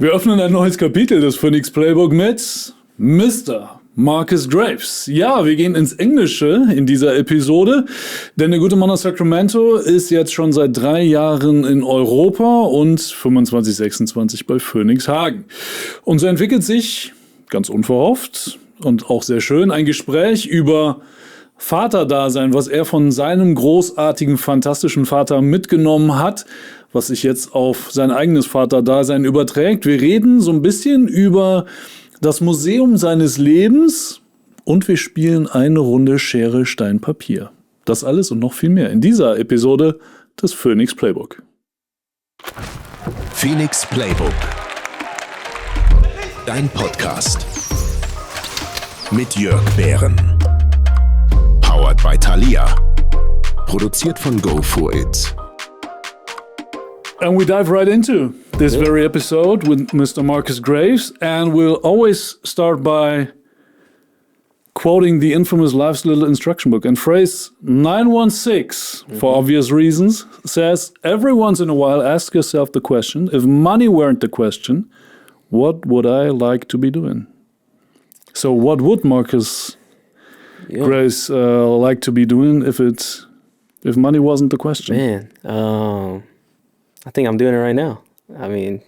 Wir öffnen ein neues Kapitel des PHOENIX Playbook mit Mr. Marcus Graves. Ja, wir gehen ins Englische in dieser Episode, denn der gute Mann aus Sacramento ist jetzt schon seit 3 Jahren in Europa und 25, 26 bei PHOENIX Hagen. Und so entwickelt sich, ganz unverhofft und auch sehr schön, ein Gespräch über Vaterdasein, was er von seinem großartigen, fantastischen Vater mitgenommen hat, was sich jetzt auf sein eigenes Vaterdasein überträgt. Wir reden so ein bisschen über das Museum seines Lebens und wir spielen eine Runde Schere, Stein, Papier. Das alles und noch viel mehr in dieser Episode des PHOENIX Playbook. PHOENIX Playbook. Dein Podcast. Mit Jörg Behren. Powered by Thalia. Produziert von Go For It. And we dive right into this very episode with Mr. Marcus Graves, and we'll always start by quoting the infamous Life's Little Instruction Book. And phrase 916, for obvious reasons, says, every once in a while ask yourself the question, if money weren't the question, what would I like to be doing? So what would Marcus Graves like to be doing if money wasn't the question? Man, I think I'm doing it right now. I mean,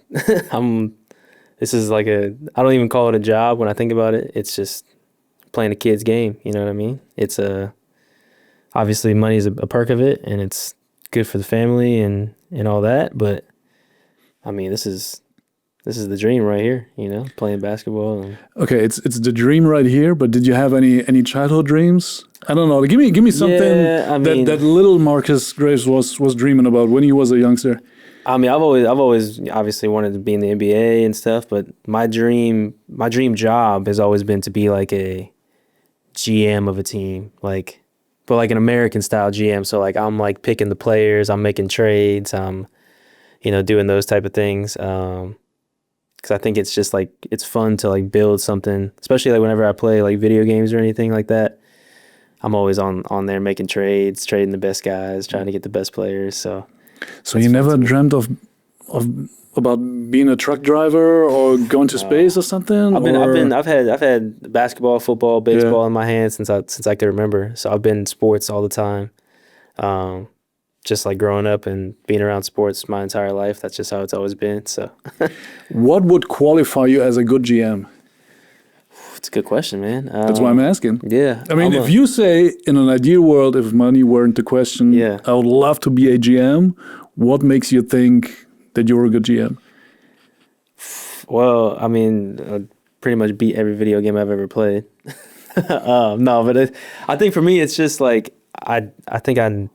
this is like I don't even call it a job when I think about it. It's just playing a kid's game. You know what I mean? It's obviously money is a perk of it and it's good for the family and all that. But I mean, this is the dream right here, you know, playing basketball. Okay, it's the dream right here, but did you have any childhood dreams? I don't know. Give me something that little Marcus Graves was dreaming about when he was a youngster. I mean, I've always obviously wanted to be in the NBA and stuff, but my dream job has always been to be like a GM of a team, but like an American style GM. So like I'm like picking the players, I'm making trades, I'm, doing those type of things. Because I think it's just like it's fun to like build something, especially like whenever I play like video games or anything like that. I'm always on there making trades, trading the best guys, trying to get the best players. So you never dreamt about being a truck driver or going to space or something? I've had basketball, football, baseball in my hands since I can remember. So I've been in sports all the time. Just like growing up and being around sports my entire life, that's just how it's always been. So, what would qualify you as a good GM? It's a good question, man. That's why I'm asking. Yeah. I mean, if you say in an ideal world, if money weren't the question, I would love to be a GM, what makes you think that you're a good GM? Well, I mean, I'd pretty much beat every video game I've ever played. No, but I think for me, it's just like, I think I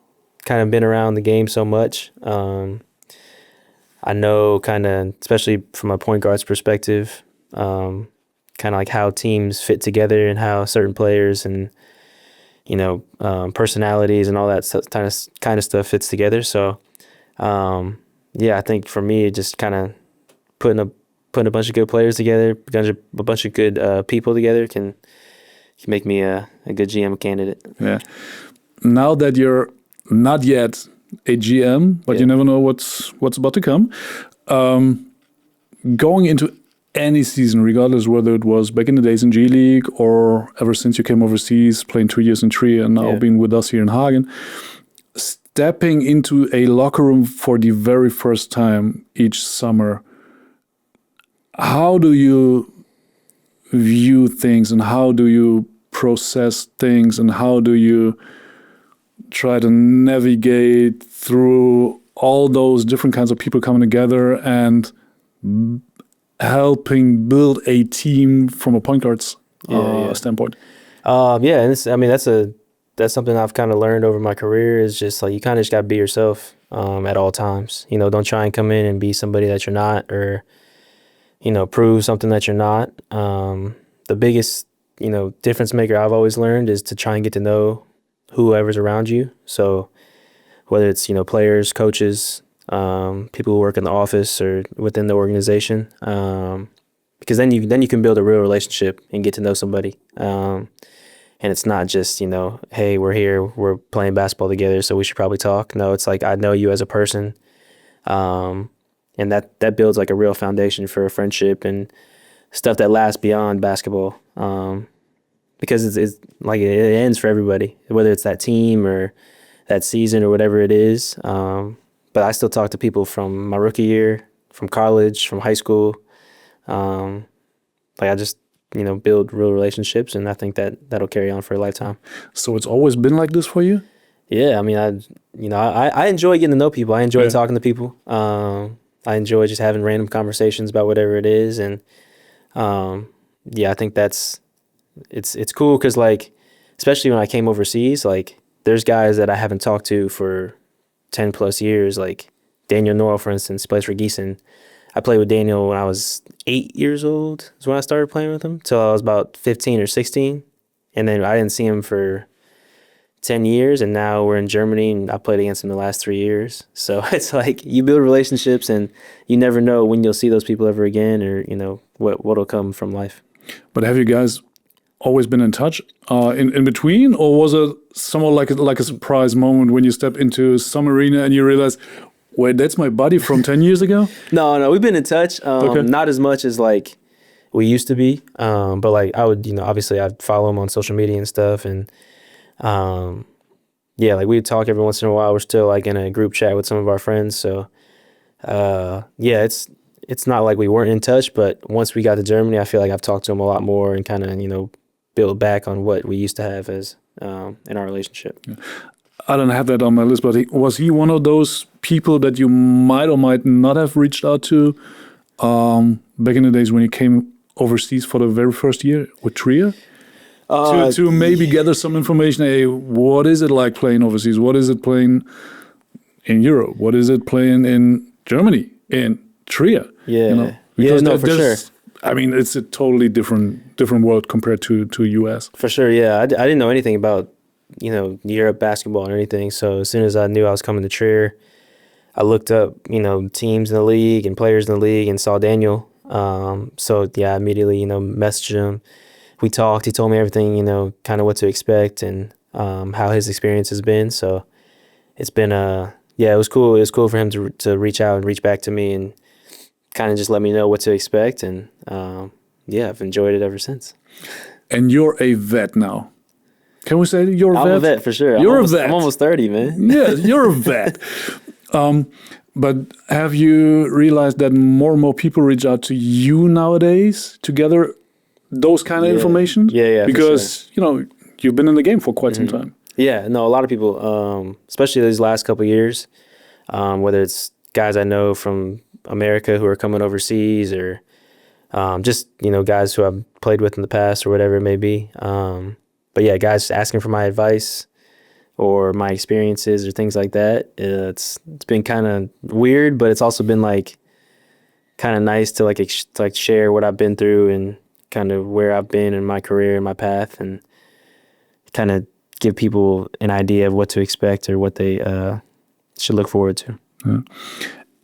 kind of been around the game so much. I know kind of, especially from a point guard's perspective, kind of like how teams fit together and how certain players and, personalities and all that kind of stuff fits together. So, I think for me, just kind of putting a bunch of good players together, a bunch of good people together can make me a good GM candidate. Yeah. Now that you're not yet a GM, but you never know what's about to come. Going into any season, regardless whether it was back in the days in G League or ever since you came overseas, playing 2 years in Trier and now being with us here in Hagen, stepping into a locker room for the very first time each summer, how do you view things and how do you process things and how do you try to navigate through all those different kinds of people coming together and helping build a team from a point guard's standpoint? And that's something I've kind of learned over my career is just like you kind of just got to be yourself at all times. Don't try and come in and be somebody that you're not or, prove something that you're not. The biggest, difference maker I've always learned is to try and get to know whoever's around you. So whether it's, players, coaches, people who work in the office or within the organization, because then you can build a real relationship and get to know somebody. And it's not just, hey, we're here, we're playing basketball together, so we should probably talk. No, it's like I know you as a person. And and that builds like a real foundation for a friendship and stuff that lasts beyond basketball. Because it's like it ends for everybody, whether it's that team or that season or whatever it is. But I still talk to people from my rookie year, from college, from high school. I just, build real relationships, and I think that'll carry on for a lifetime. So it's always been like this for you? Yeah, I mean, I enjoy getting to know people. I enjoy talking to people. I enjoy just having random conversations about whatever it is, and I think it's cool because, like, especially when I came overseas, like, there's guys that I haven't talked to for 10 plus years, like Daniel Norrell, for instance, plays for Gießen. I played with Daniel when I was 8 years old, is when I started playing with him, till I was about 15 or 16. And then I didn't see him for 10 years, and now we're in Germany, and I played against him the last 3 years. So it's like you build relationships, and you never know when you'll see those people ever again, or, what'll come from life. But have you guys always been in touch in between, or was it somewhat like a surprise moment when you step into some arena and you realize, wait, that's my buddy from 10 years ago? No, we've been in touch. Not as much as like we used to be. But like I would, obviously I'd follow him on social media and stuff. And like we'd talk every once in a while. We're still like in a group chat with some of our friends. So it's not like we weren't in touch, but once we got to Germany, I feel like I've talked to him a lot more and kind of, build back on what we used to have as in our relationship. Yeah. I don't have that on my list, but was he one of those people that you might or might not have reached out to back in the days when you came overseas for the very first year with Trier? To maybe gather some information. Hey, what is it like playing overseas? What is it playing in Europe? What is it playing in Germany, in Trier? Yeah. For sure. I mean, it's a totally different world compared to US. For sure, yeah. I didn't know anything about Europe basketball or anything. So as soon as I knew I was coming to Trier, I looked up, teams in the league and players in the league and saw Daniel. I immediately, messaged him. We talked. He told me everything, kind of what to expect and how his experience has been. So it's been, it was cool. It was cool for him to reach out and reach back to me and kind of just let me know what to expect. And I've enjoyed it ever since. And you're a vet now. Can we say you're a vet? I'm a vet for sure. You're a vet. I'm almost 30, man. Yeah, you're a vet. But have you realized that more and more people reach out to you nowadays to gather those kind of information? Yeah. Because, you've been in the game for quite some time. Yeah, no, a lot of people, especially these last couple of years, whether it's guys I know from America who are coming overseas or just, guys who I've played with in the past or whatever it may be. But yeah, guys asking for my advice or my experiences or things like that. It's been kind of weird, but it's also been like kind of nice to like share what I've been through and kind of where I've been in my career and my path, and kind of give people an idea of what to expect or what they should look forward to. Yeah.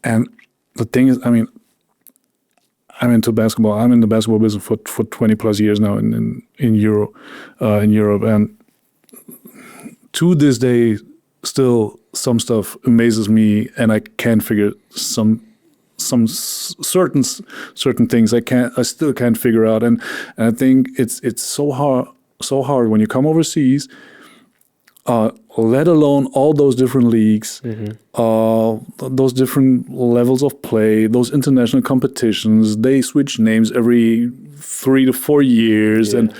And the thing is, I mean, I'm into basketball. I'm in the basketball business for 20 plus years now in Europe, and to this day, still some stuff amazes me, and I can't figure some certain things I still can't figure out, and I think it's so hard when you come overseas. Let alone all those different leagues, those different levels of play, those international competitions. They switch names every 3 to 4 years, and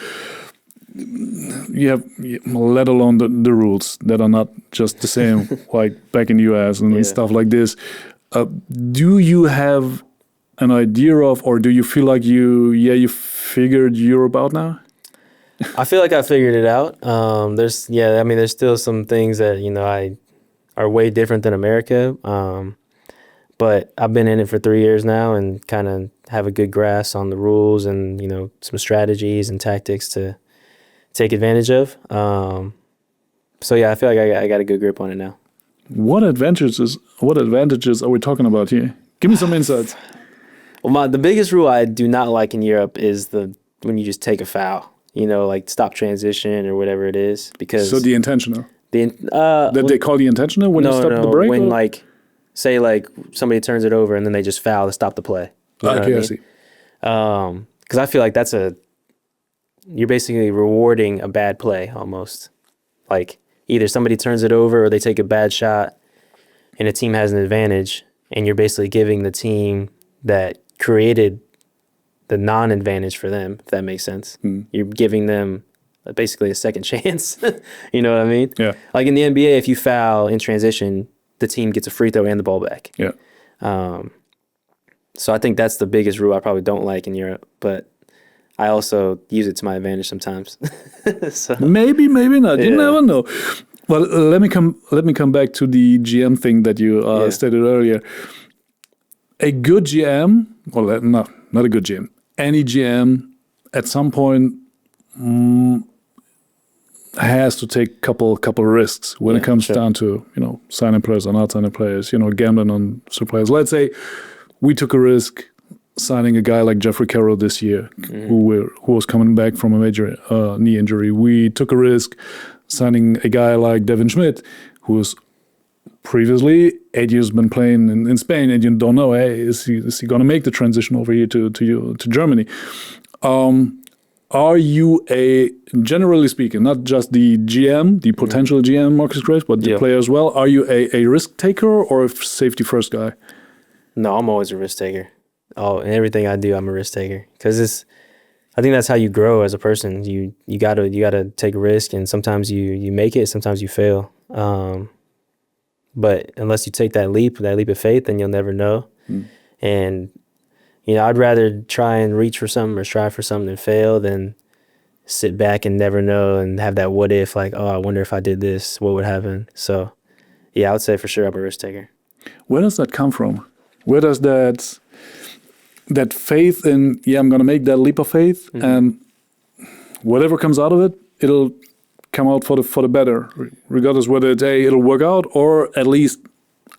you have, let alone the rules that are not just the same like back in the US and stuff like this. Do you have an idea of, or do you feel like you figured Europe out now? I feel like I figured it out. There's still some things that, are way different than America. But I've been in it for 3 years now and kind of have a good grasp on the rules and, some strategies and tactics to take advantage of. I feel like I got a good grip on it now. What advantages are we talking about here? Give me some insights. Well, the biggest rule I do not like in Europe is when you just take a foul. Like stop transition or whatever it is, because the intentional. They call the intentional when you stop the break. say like somebody turns it over and then they just foul to stop the play. You know what I Okay, I mean? see. Because I feel like you're basically rewarding a bad play almost. Like either somebody turns it over or they take a bad shot and the team has an advantage, and you're basically giving the team that created the non-advantage for them, if that makes sense. You're giving them basically a second chance. You know what I mean? Yeah. Like in the NBA, if you foul in transition, the team gets a free throw and the ball back. Yeah. So I think that's the biggest rule I probably don't like in Europe, but I also use it to my advantage sometimes. So, Maybe not. You Yeah. never know. Well, let me come back to the GM thing that you stated earlier. A good GM, well, no, not a good GM. Any GM at some point has to take couple risks when it comes down to signing players or not signing players. Gambling on some players. Let's say we took a risk signing a guy like Jeffrey Carroll this year, who was coming back from a major knee injury. We took a risk signing a guy like Devin Schmidt, who was previously 8 years been playing in Spain, and you don't know, hey, is he going to make the transition over here to Germany? Are you generally speaking, not just the GM, the potential GM, Marcus Graves, but the player as well, are you a risk taker or a safety first guy? No, I'm always a risk taker. Oh, in everything I do, I'm a risk taker because I think that's how you grow as a person. You gotta take a risk, and sometimes you make it, sometimes you fail. But unless you take that leap of faith, then you'll never know. And I'd rather try and reach for something or strive for something and fail than sit back and never know and have that what if, like, oh, I wonder if I did this, what would happen? So, yeah, I would say for sure I'm a risk taker. Where does that come from? Where does that faith in, I'm going to make that leap of faith, and whatever comes out of it, it'll come out for the better, regardless whether it's it'll work out, or at least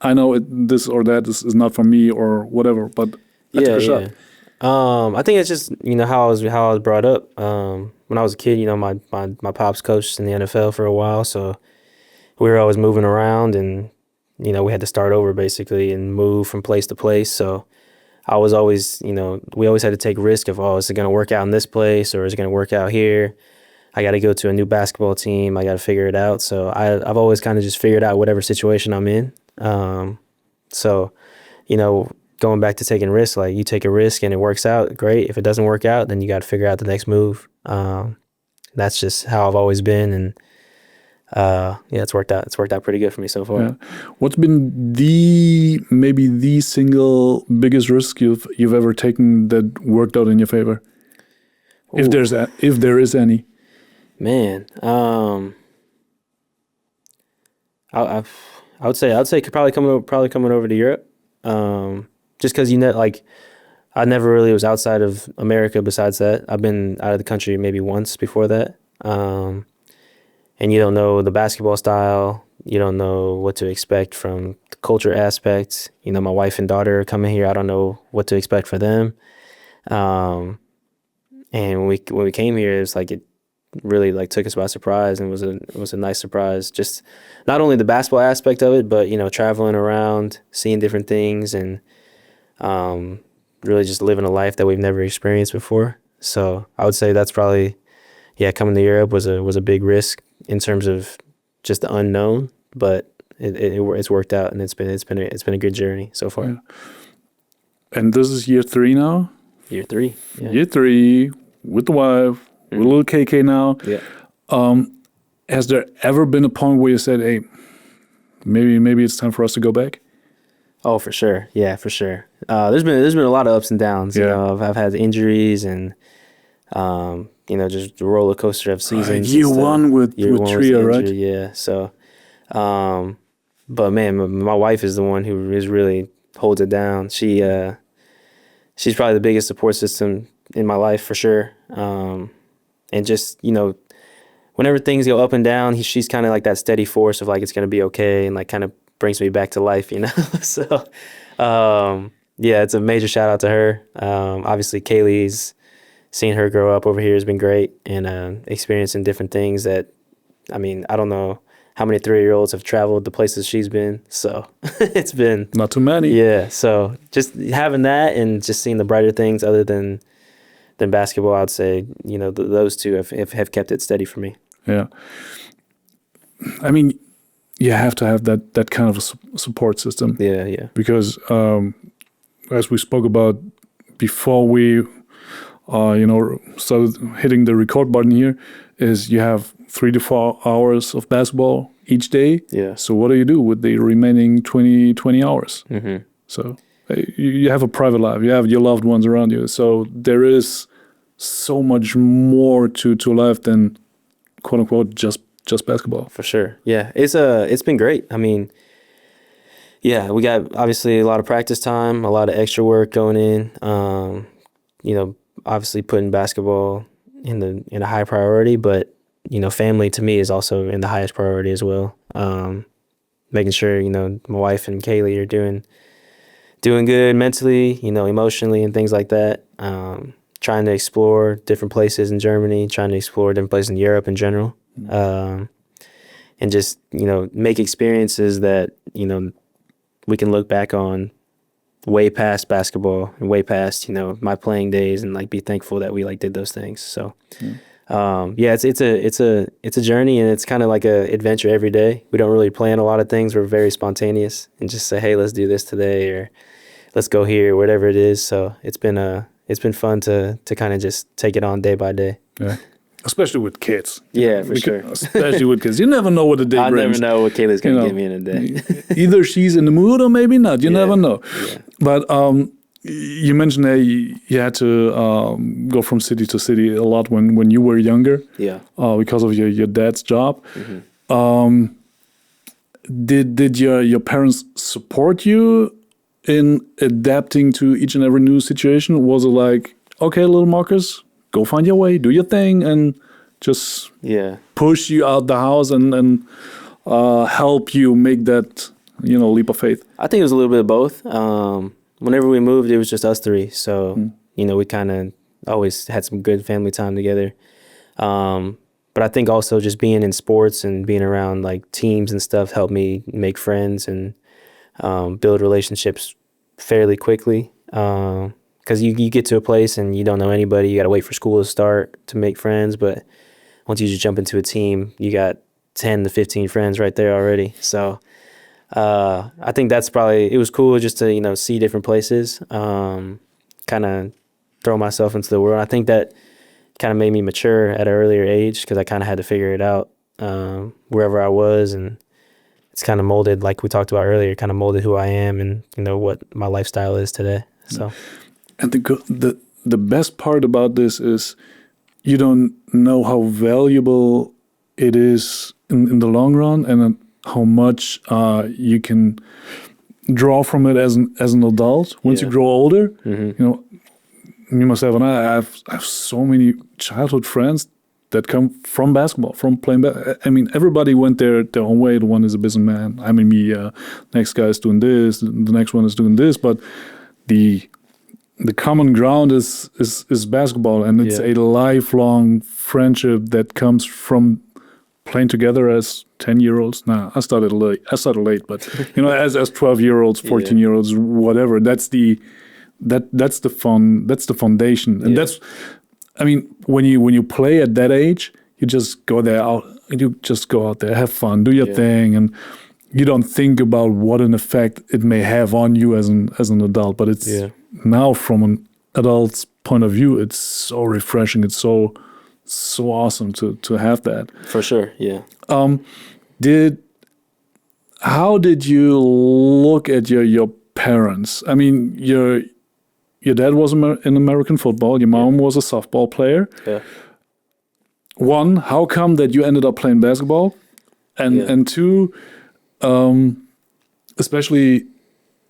I know this or that is not for me or whatever, but I took a shot. I think it's just how I was brought up. When I was a kid, my pops coached in the NFL for a while, so we were always moving around, and we had to start over basically and move from place to place. So I was always, we always had to take risk of, is it going to work out in this place or is it going to work out here? I got to go to a new basketball team. I got to figure it out. So I've always kind of just figured out whatever situation I'm in. So, going back to taking risks, like you take a risk and it works out, great. If it doesn't work out, then you got to figure out the next move. That's just how I've always been. And it's worked out. It's worked out pretty good for me so far. Yeah. What's been maybe the single biggest risk you've ever taken that worked out in your favor? Ooh. If there is any. Man, I would say probably coming over to Europe. Just because I never really was outside of America. Besides that, I've been out of the country maybe once before that. And you don't know the basketball style. You don't know what to expect from the culture aspects. My wife and daughter are coming here. I don't know what to expect for them. And when we came here, it's like it really took us by surprise, and it was a nice surprise. Just not only the basketball aspect of it, but traveling around, seeing different things, and really just living a life that we've never experienced before. So I would say that's probably, coming to Europe was a big risk in terms of just the unknown, but it's worked out, and it's been a good journey so far. Yeah. And this is year 3 now. Year 3. Yeah. Year 3 with the wife, with a little KK now. Yeah. Has there ever been a point where you said, "Hey, maybe it's time for us to go back"? Oh, for sure. Yeah, for sure. There's been a lot of ups and downs. Yeah. I've had injuries and just the roller coaster of seasons. Year one with Tria, right? Yeah. So, but man, my wife is the one who really holds it down. She's probably the biggest support system in my life for sure. And just, whenever things go up and down, she's kind of like that steady force of it's going to be okay, and kind of brings me back to life, So, it's a major shout out to her. Obviously, Kaylee's, seeing her grow up over here has been great, and experiencing different things that, I don't know how many 3-year-olds have traveled the places she's been. So it's been Not too many. yeah. So just having that and just seeing the brighter things other than basketball, I'd say, you know, those two have kept it steady for me. Yeah. I mean, you have to have that kind of a support system. Yeah, yeah. Because as we spoke about before we, started hitting the record button here, is you have 3 to 4 hours of basketball each day. Yeah. So what do you do with the remaining 20 hours? Mm-hmm. So you have a private life. You have your loved ones around you. So there is so much more to life than quote unquote just basketball. For sure. Yeah. It's been great. I mean, yeah, we got obviously a lot of practice time, a lot of extra work going in. Obviously putting basketball in a high priority, but family to me is also in the highest priority as well. Making sure, my wife and Kaylee are doing good mentally, emotionally and things like that. Trying to explore different places in Germany, trying to explore different places in Europe in general. And just, make experiences that, we can look back on way past basketball and way past, my playing days and like be thankful that we did those things. So, it's a journey and it's kind of like a adventure every day. We don't really plan a lot of things. We're very spontaneous and just say, hey, let's do this today or let's go here, whatever it is. So it's been fun to kind of just take it on day by day. Yeah. Especially with kids. Yeah, for sure. Especially with kids. You never know what the day brings. I never know what Kayla's going to give me in a day. Either she's in the mood or maybe not. You never know. Yeah. But you mentioned that you had to go from city to city a lot when you were younger. Yeah. Because of your dad's job. Mm-hmm. Did your parents support you in adapting to each and every new situation? Was it like, okay, little Marcus, go find your way, do your thing, and just push you out the house and help you make that leap of faith? I think it was a little bit of both. Whenever we moved, it was just us three, so we kind of always had some good family time together. But I think also just being in sports and being around teams and stuff helped me make friends and build relationships fairly quickly. Because you get to a place and you don't know anybody. You got to wait for school to start to make friends. But once you just jump into a team, you got 10 to 15 friends right there already. So I think that's probably, it was cool just to, see different places, kind of throw myself into the world. I think that kind of made me mature at an earlier age because I kind of had to figure it out wherever I was. And it's kind of molded, like we talked about earlier, kind of molded who I am and, what my lifestyle is today. So. And the best part about this is you don't know how valuable it is in the long run and how much you can draw from it as an adult once you grow older. Mm-hmm. Me, myself, and I have so many childhood friends that come from basketball, from playing basketball. I mean, everybody went their own way. The one is a businessman. I mean, me, next guy is doing this. The next one is doing this. But the common ground is basketball, and it's a lifelong friendship that comes from playing together as 10-year-olds. Nah, I started late, but as 12-year-olds, 14-year-olds, whatever. That's the fun. That's the foundation, and that's. I mean, when you play at that age, you just go there out. You just go out there, have fun, do your thing, and you don't think about what an effect it may have on you as an adult. But it's now from an adult's point of view, it's so refreshing. It's so awesome to have that. For sure, yeah. How did you look at your parents? I mean, your dad was in American football. Your mom was a softball player. Yeah. One, how come that you ended up playing basketball? And two, especially,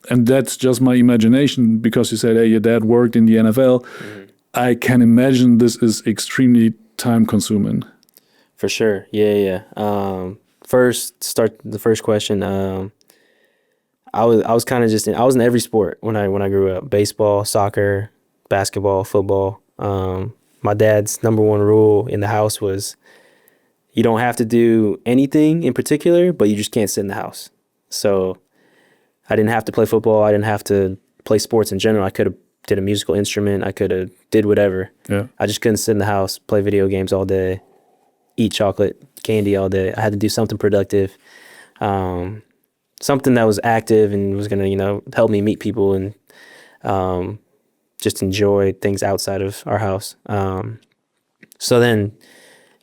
and that's just my imagination because you said, hey, your dad worked in the NFL. Mm-hmm. I can imagine this is extremely time consuming. For sure. Yeah. The first question. I was kind of I was in every sport when I grew up: baseball, soccer, basketball, football. My dad's number one rule in the house was, you don't have to do anything in particular, but you just can't sit in the house. So I didn't have to play football. I didn't have to play sports in general. I could have did a musical instrument. I could have did whatever. Yeah. I just couldn't sit in the house, play video games all day, eat chocolate, candy all day. I had to do something productive, something that was active and was going to, help me meet people and just enjoy things outside of our house. So then,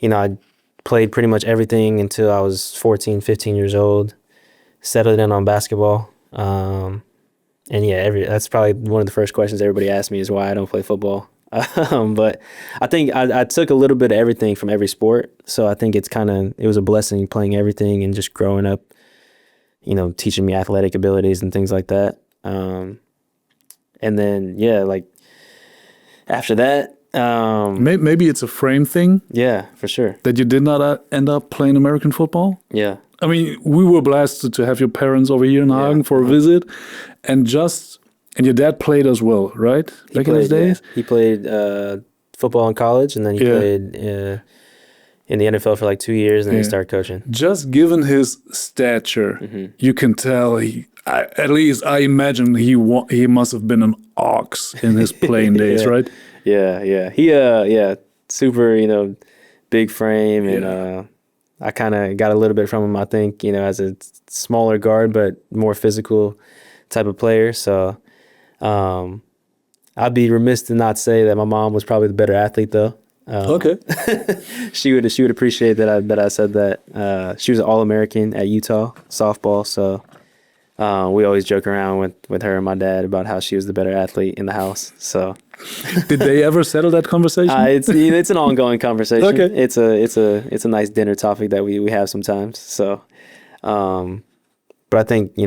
I played pretty much everything until I was 14, 15 years old, settled in on basketball. And yeah, that's probably one of the first questions everybody asks me is why I don't play football. But I think I took a little bit of everything from every sport. So I think it was a blessing playing everything and just growing up, teaching me athletic abilities and things like that. And then, after that, maybe it's a frame thing. Yeah, for sure. That you did not end up playing American football. Yeah. I mean, we were blessed to have your parents over here in Hagen for a visit, and your dad played as well, right? Back in his days, he played football in college, and then he played in the NFL for like 2 years, and then he started coaching. Just given his stature, you can tell at least I imagine he must have been an ox in his playing days, right? Yeah. He super, big frame, and I kind of got a little bit from him, I think, as a smaller guard, but more physical type of player. So I'd be remiss to not say that my mom was probably the better athlete, though. Okay. She would appreciate that I said that. She was an All-American at Utah softball, so we always joke around with her and my dad about how she was the better athlete in the house. So did they ever settle that conversation? It's an ongoing conversation. Okay. It's a nice dinner topic that we have sometimes. So, but I think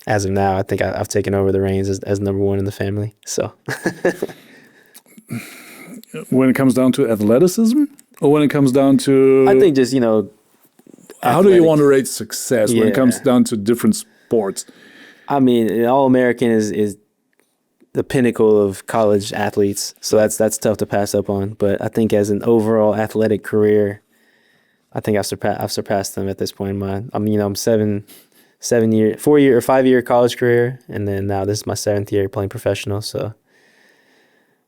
as of now, I think I've taken over the reins as number one in the family. So, when it comes down to athleticism, or when it comes down to, I think just how do you want to rate success when it comes down to different sports? I mean, an All-American is the pinnacle of college athletes, so that's tough to pass up on. But I think as an overall athletic career, I think I've surpassed them at this point in my. I'm 5-year college career, and then now this is my 7th year playing professional. So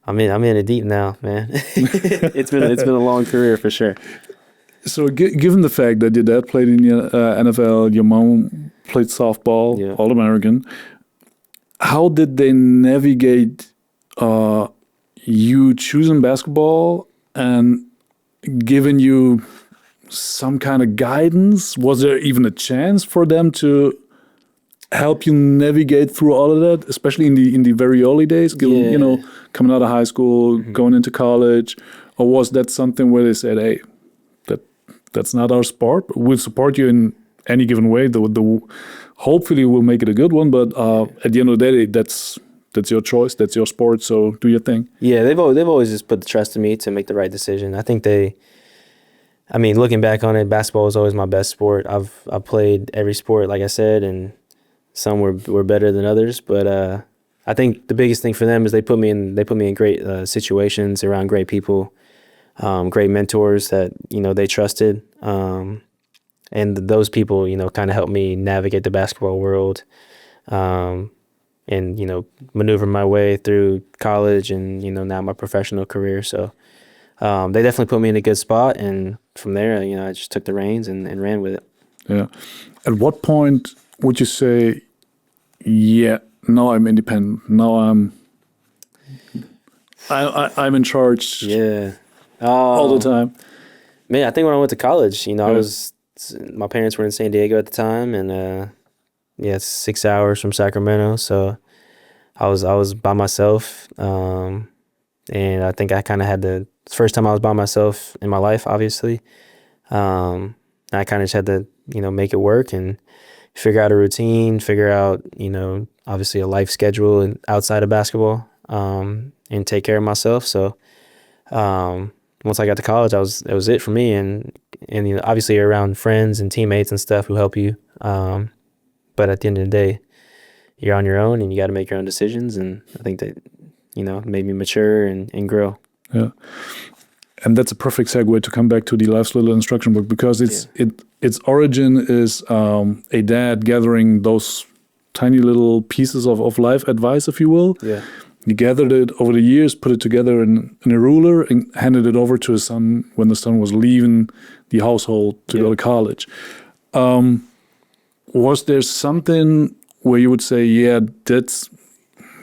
I'm in it deep now, man. It's been a long career for sure. So given the fact that your dad played in the NFL, your mom played softball, All-American, how did they navigate you choosing basketball and giving you some kind of guidance? Was there even a chance for them to help you navigate through all of that, especially in the very early days, coming out of high school, going into college? Or was that something where they said, hey, that's not our sport, but we'll support you in any given way. Hopefully we'll make it a good one, but at the end of the day, that's your choice, that's your sport, so do your thing. Yeah, they've always just put the trust in me to make the right decision. I think looking back on it, basketball was always my best sport. I've played every sport, like I said, and some were better than others, but I think the biggest thing for them is they put me in great situations around great people. Great mentors that, they trusted. And those people, kind of helped me navigate the basketball world and, maneuver my way through college and, now my professional career. So they definitely put me in a good spot. And from there, I just took the reins and ran with it. Yeah. At what point would you say, now I'm independent. Now I'm in charge. Yeah. All the time. Man, I think when I went to college, my parents were in San Diego at the time, and it's 6 hours from Sacramento, so I was by myself, and I think I kind of had the first time I was by myself in my life, obviously. I kind of just had to, make it work and figure out a routine, figure out, obviously a life schedule and outside of basketball, and take care of myself. So. Once I got to college, it was it for me, and obviously you're around friends and teammates and stuff who help you. But at the end of the day, you're on your own and you got to make your own decisions. And I think that made me mature and grow. Yeah. and that's a perfect segue to come back to the Life's Little Instruction Book, because its origin is a dad gathering those tiny little pieces of life advice, if you will. Yeah. He gathered it over the years, put it together in a ruler, and handed it over to his son when the son was leaving the household to go to college. Was there something where you would say, yeah, that's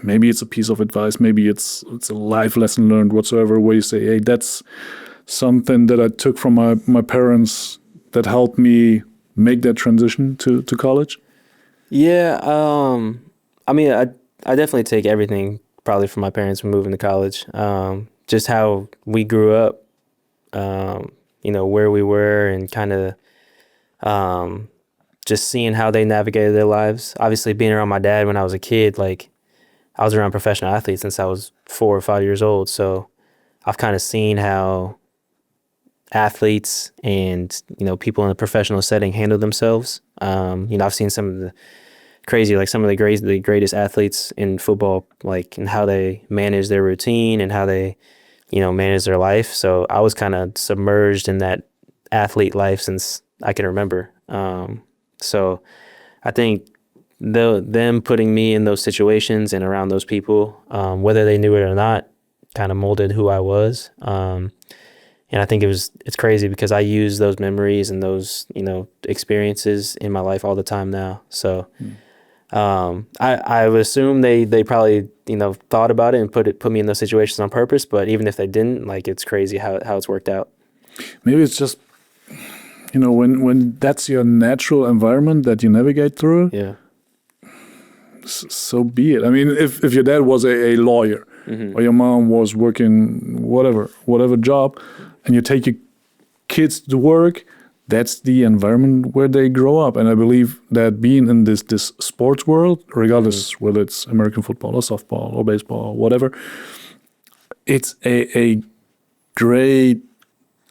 maybe it's a piece of advice, maybe it's a life lesson learned whatsoever, where you say, hey, that's something that I took from my parents that helped me make that transition to college? Yeah. I mean, I definitely take everything probably from my parents when moving to college. Just how we grew up, where we were, and kind of just seeing how they navigated their lives. Obviously, being around my dad when I was a kid, like I was around professional athletes since I was 4 or 5 years old. So I've kind of seen how athletes and, people in a professional setting handle themselves. I've seen some of the crazy, like some of the greatest athletes in football, like, and how they manage their routine and how they, manage their life. So I was kind of submerged in that athlete life since I can remember. So I think them putting me in those situations and around those people, whether they knew it or not, kind of molded who I was. And I think it's crazy because I use those memories and those, experiences in my life all the time now. So I would assume they probably, thought about it and put me in those situations on purpose. But even if they didn't, like, it's crazy how it's worked out. Maybe it's just, when that's your natural environment that you navigate through. Yeah. So be it. I mean, if your dad was a lawyer, or your mom was working whatever job, and you take your kids to work, that's the environment where they grow up. And I believe that being in this sports world, regardless whether it's American football or softball or baseball or whatever, it's a great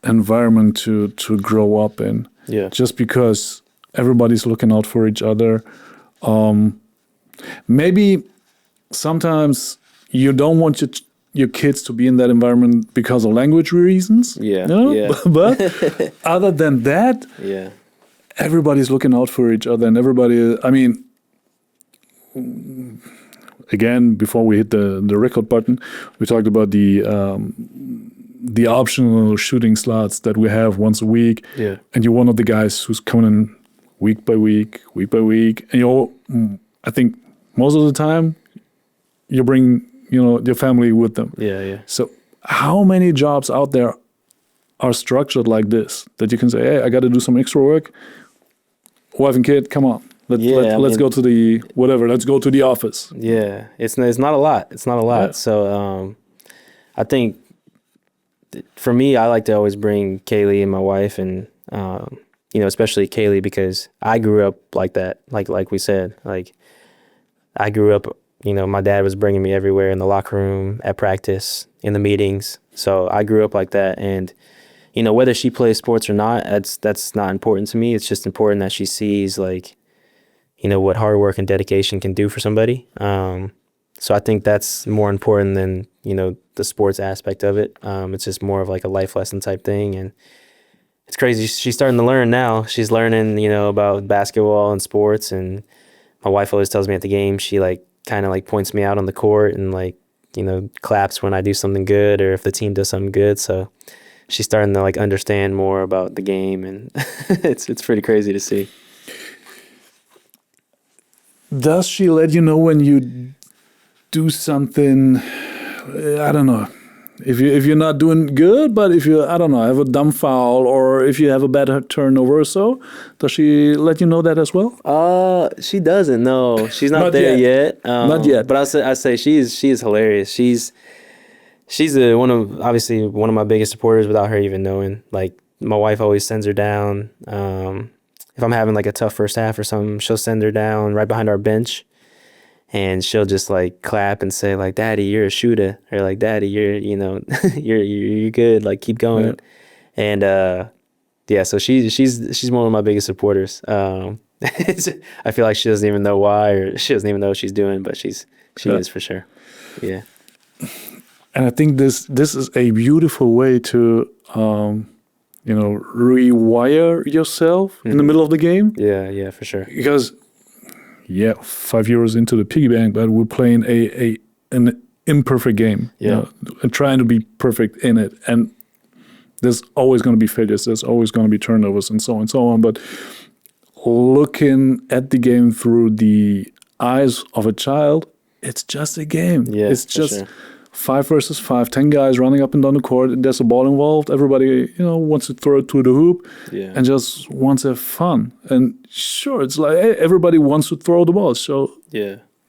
environment to grow up in. Yeah. Just because everybody's looking out for each other. Maybe sometimes you don't want your kids to be in that environment because of language reasons. Yeah. Yeah. But other than that, everybody's looking out for each other, and everybody, I mean, again, before we hit the record button, we talked about the optional shooting slots that we have once a week. Yeah. And you're one of the guys who's coming in week by week. And I think most of the time you bring, your family with them. Yeah. So how many jobs out there are structured like this, that you can say, hey, I got to do some extra work. Wife and kid, come on. Let's go to let's go to the office. Yeah. It's not a lot. It's not a lot. Yeah. So I think for me, I like to always bring Kaylee and my wife, and especially Kaylee, because I grew up like that. Like we said, like I grew up, my dad was bringing me everywhere, in the locker room, at practice, in the meetings. So I grew up like that. And, whether she plays sports or not, that's not important to me. It's just important that she sees, like, what hard work and dedication can do for somebody. So I think that's more important than, the sports aspect of it. It's just more of like a life lesson type thing. And it's crazy. She's starting to learn now. She's learning, about basketball and sports. And my wife always tells me at the game, she kind of points me out on the court and claps when I do something good, or if the team does something good. So she's starting to understand more about the game, and it's pretty crazy to see. Does she let you know when you do something, I don't know, if you're not doing good, but if you, I don't know, have a dumb foul, or if you have a bad turnover or so, does she let you know that as well? She doesn't. No, she's not there yet. Not yet. But I say she is hilarious. She's obviously one of my biggest supporters without her even knowing. Like, my wife always sends her down. If I'm having a tough first half or something, she'll send her down right behind our bench, and she'll just clap and say Daddy, you're a shooter, or Daddy, you're you're good, keep going. Yeah. And so she's one of my biggest supporters. I feel like she doesn't even know why, or she doesn't even know what she's doing, but she is for sure. Yeah. And I think this is a beautiful way to rewire yourself in the middle of the game. Yeah, for sure. Because 5 years into the piggy bank, but we're playing an imperfect game. Yeah. And trying to be perfect in it. And there's always going to be failures. There's always going to be turnovers and so on and so on. But looking at the game through the eyes of a child, it's just a game. Yeah, it's just sure. 5 versus 5, 10 guys running up and down the court. There's a ball involved. Everybody, wants to throw it to the hoop and just wants to have fun. And sure, it's like, hey, everybody wants to throw the ball. So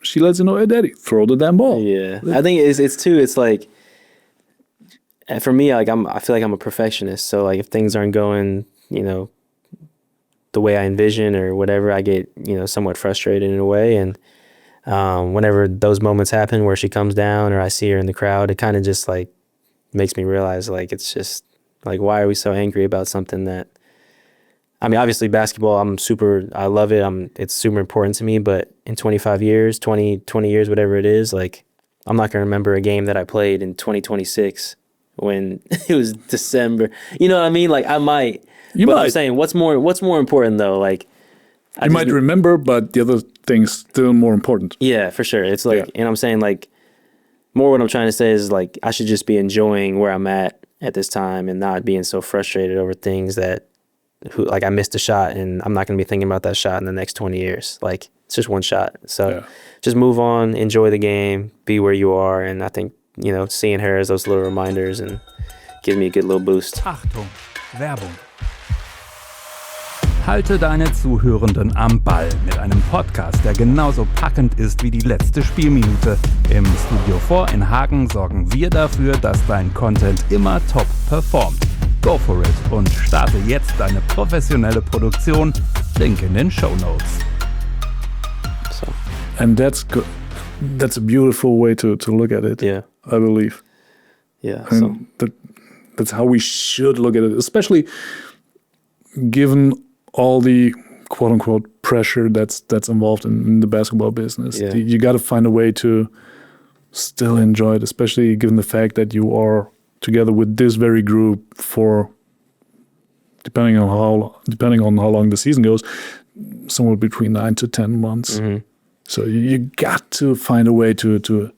she lets you know, hey, daddy, throw the damn ball. Yeah. I think it's like, for me, like I feel like I'm a perfectionist. So like if things aren't going, the way I envision or whatever, I get, somewhat frustrated in a way. And whenever those moments happen where she comes down or I see her in the crowd, it kind of just like makes me realize like it's just like, why are we so angry about something that, I mean, obviously basketball, I love it. It's super important to me, but in 25 years, 20 years, whatever it is, like I'm not going to remember a game that I played in 2026 when it was December. You know what I mean? Like I might. I'm saying, what's more important though? Like you might remember, but the other thing's still more important. Yeah, for sure. It's like, and I'm saying like, more what I'm trying to say is like, I should just be enjoying where I'm at this time and not being so frustrated over things that, like I missed a shot and I'm not going to be thinking about that shot in the next 20 years. Like it's just one shot. So just move on, enjoy the game, be where you are. And I think, seeing her as those little reminders and gives me a good little boost. Achtung, Werbung. Halte deine Zuhörenden am Ball mit einem Podcast, der genauso packend ist wie die letzte Spielminute. Im Studio 4 in Hagen sorgen wir dafür, dass dein Content immer top performt. Go for it und starte jetzt deine professionelle Produktion. Link in den Shownotes. So. And that's good. That's a beautiful way to look at it. Yeah. I believe. Yeah. And that's how we should look at it, especially given all the quote unquote pressure that's involved in the basketball business. Yeah. You got to find a way to still enjoy it, especially given the fact that you are together with this very group for, depending on how long the season goes, somewhere between 9 to 10 months. Mm-hmm. So you got to find a way to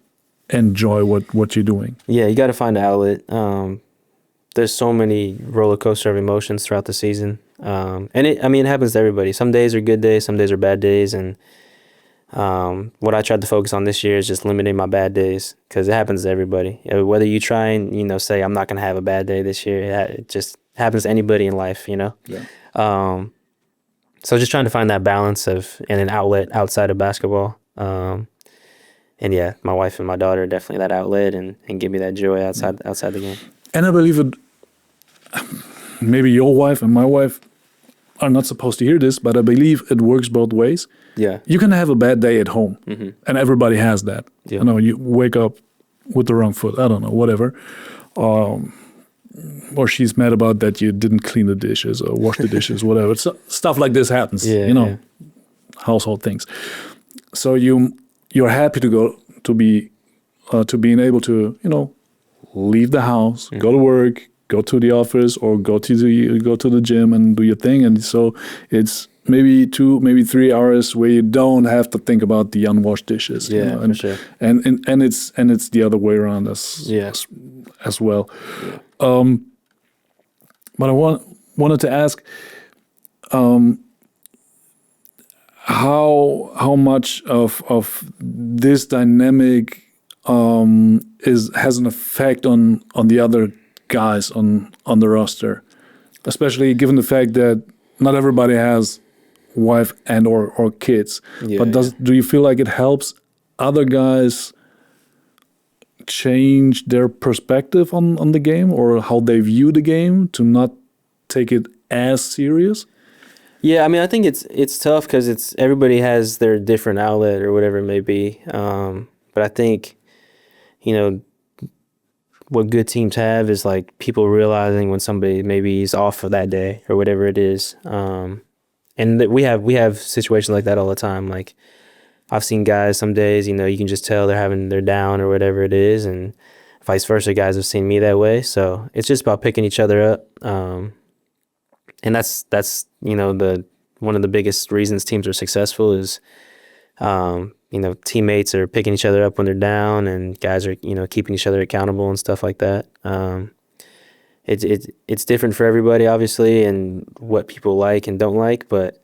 enjoy what you're doing. Yeah, you got to find an outlet. There's so many roller coaster of emotions throughout the season. And it happens to everybody. Some days are good days, some days are bad days. And what I tried to focus on this year is just limiting my bad days, because it happens to everybody. Whether you try and, say, I'm not going to have a bad day this year, it just happens to anybody in life, Yeah. So just trying to find that balance and an outlet outside of basketball. And yeah, my wife and my daughter are definitely that outlet and give me that joy outside the game. And I believe it, maybe your wife and my wife are not supposed to hear this, but I believe it works both ways. Yeah. You can have a bad day at home, and everybody has that. Yeah. You wake up with the wrong foot, I don't know, whatever. Or she's mad about that you didn't clean the dishes or wash the dishes, whatever. So, stuff like this happens, household things. So you're happy to being able to, leave the house, go to work, go to the office, or go to the gym and do your thing. And so it's maybe 2, maybe 3 hours where you don't have to think about the unwashed dishes. Yeah, and, for sure. And it's the other way around as well. Yeah. But I wanted to ask, how much of this dynamic has an effect on the other guys on the roster, especially given the fact that not everybody has wife and or kids. But do you feel like it helps other guys change their perspective on the game or how they view the game to not take it as serious? Yeah, I think it's tough because everybody has their different outlet or whatever it may be. But I think, what good teams have is like people realizing when somebody maybe is off for that day or whatever it is. And we have situations like that all the time. Like I've seen guys some days, you can just tell they're down or whatever it is, and vice versa, guys have seen me that way. So it's just about picking each other up. And that's one of the biggest reasons teams are successful is, teammates are picking each other up when they're down, and guys are, keeping each other accountable and stuff like that. It's different for everybody, obviously, and what people like and don't like, but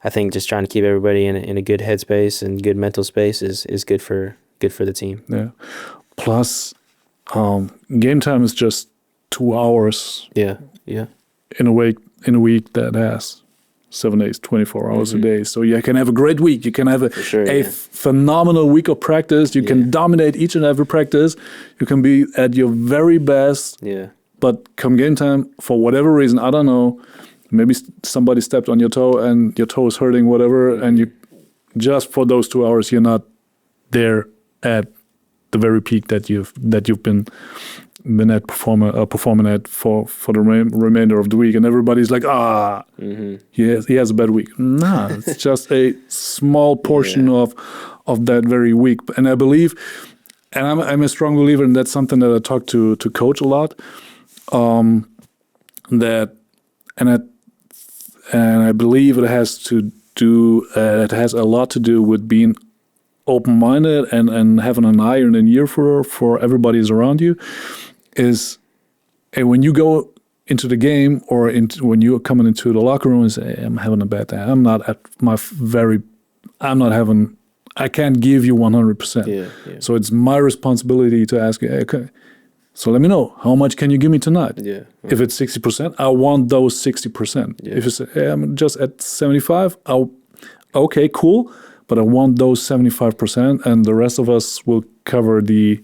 I think just trying to keep everybody in a good headspace and good mental space is good for the team. Yeah. Plus, game time is just 2 hours. Yeah. In a week that has 7 days, 24 hours a day. So you can have a great week. You can have a phenomenal week of practice. You can dominate each and every practice. You can be at your very best. Yeah. But come game time, for whatever reason, I don't know, maybe somebody stepped on your toe and your toe is hurting, whatever, and you just for those 2 hours you're not there at the very peak that you've been at performing at for the remainder of the week, and everybody's like, he has a bad week. Nah, it's just a small portion of that very week. And I believe, and I'm a strong believer, and that's something that I talk to coach a lot. And I believe it has a lot to do with being open-minded and having an eye and an ear for everybody's around you. And when you go into the game or when you're coming into the locker room and say, hey, I'm having a bad day, I can't give you 100%. Yeah. So it's my responsibility to ask you, hey, okay, so let me know, how much can you give me tonight? Yeah. If it's 60%, I want those 60%. Yeah. If you say, hey, I'm just at 75, okay, cool, but I want those 75%, and the rest of us will cover the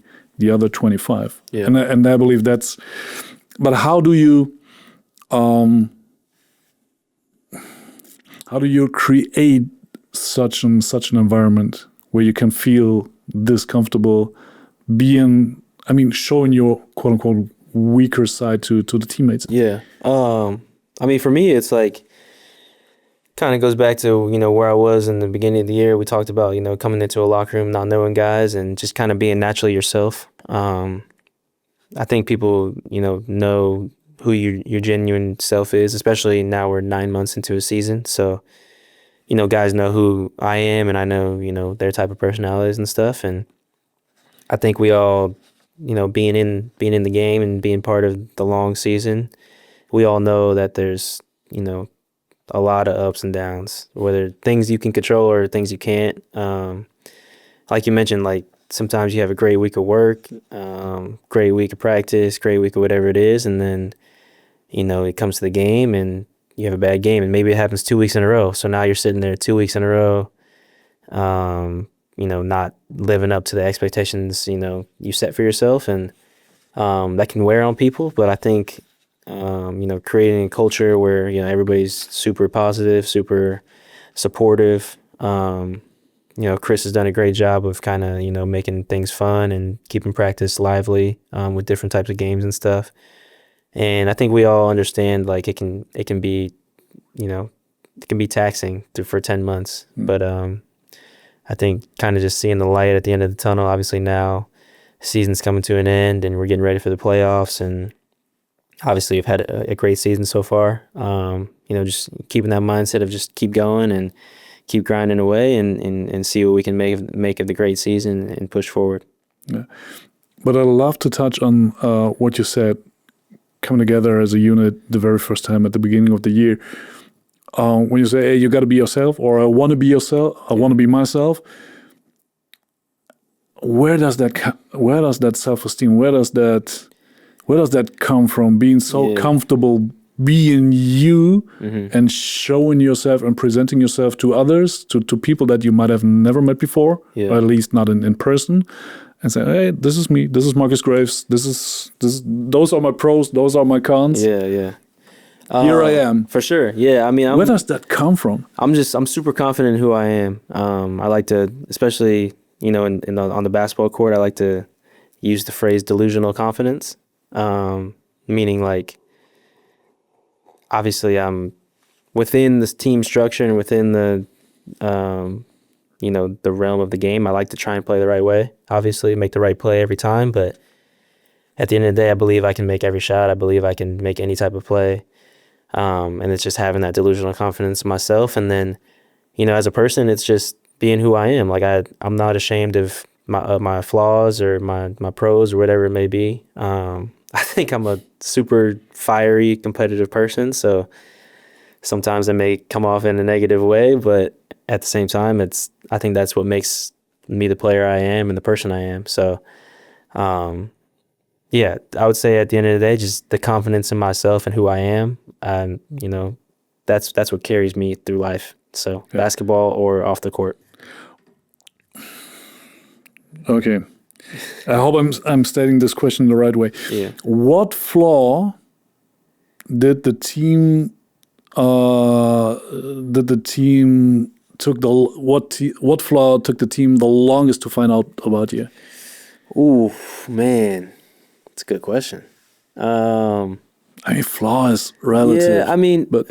other 25. Yeah. And I believe that's. But how do you create such an environment where you can feel this comfortable showing your quote unquote weaker side to the teammates? Yeah. For me, it's like kind of goes back to, where I was in the beginning of the year. We talked about, coming into a locker room, not knowing guys, and just kind of being naturally yourself. I think people, know who your genuine self is, especially now we're 9 months into a season. So, guys know who I am, and I know, their type of personalities and stuff. And I think we all, being in the game and being part of the long season, we all know that there's, a lot of ups and downs, whether things you can control or things you can't. Like you mentioned, like sometimes you have a great week of work, great week of practice, great week of whatever it is, and then, it comes to the game and you have a bad game, and maybe it happens 2 weeks in a row. So now you're sitting there 2 weeks in a row, not living up to the expectations, you set for yourself, and that can wear on people. But I think, creating a culture where, everybody's super positive, super supportive. Chris has done a great job of kind of, making things fun and keeping practice lively with different types of games and stuff. And I think we all understand, like, it can be, it can be taxing for 10 months. But I think kind of just seeing the light at the end of the tunnel. Obviously now the season's coming to an end and we're getting ready for the playoffs, and obviously we've had a great season so far. Just keeping that mindset of just keep going and keep grinding away and see what we can make of the great season and push forward. Yeah. But I'd love to touch on what you said, coming together as a unit the very first time at the beginning of the year. When you say, hey, you got to be yourself, or I want to be yourself, I want to be myself. Where does that self-esteem, where does that come from? Being so comfortable being you and showing yourself and presenting yourself to others, to people that you might have never met before, or at least not in person, and say, hey, this is me, this is Marcus Graves, those are my pros, those are my cons. Yeah. Here I am. For sure. Yeah. Where does that come from? I'm super confident in who I am. I like to, especially, on the basketball court, I like to use the phrase delusional confidence. Meaning, like, obviously I'm within this team structure and within the, the realm of the game. I like to try and play the right way, obviously make the right play every time, but at the end of the day, I believe I can make every shot. I believe I can make any type of play. And it's just having that delusional confidence in myself. And then, as a person, it's just being who I am. Like I'm not ashamed of my flaws or my pros or whatever it may be. I think I'm a super fiery, competitive person. So sometimes it may come off in a negative way, but at the same time, I think that's what makes me the player I am and the person I am. So, yeah, I would say at the end of the day, just the confidence in myself and who I am. That's what carries me through life. So basketball or off the court. Okay. I hope I'm stating this question the right way. Yeah. What flaw did the team what flaw took the team the longest to find out about you? Ooh, man. That's a good question. Flaw is relative. Yeah, but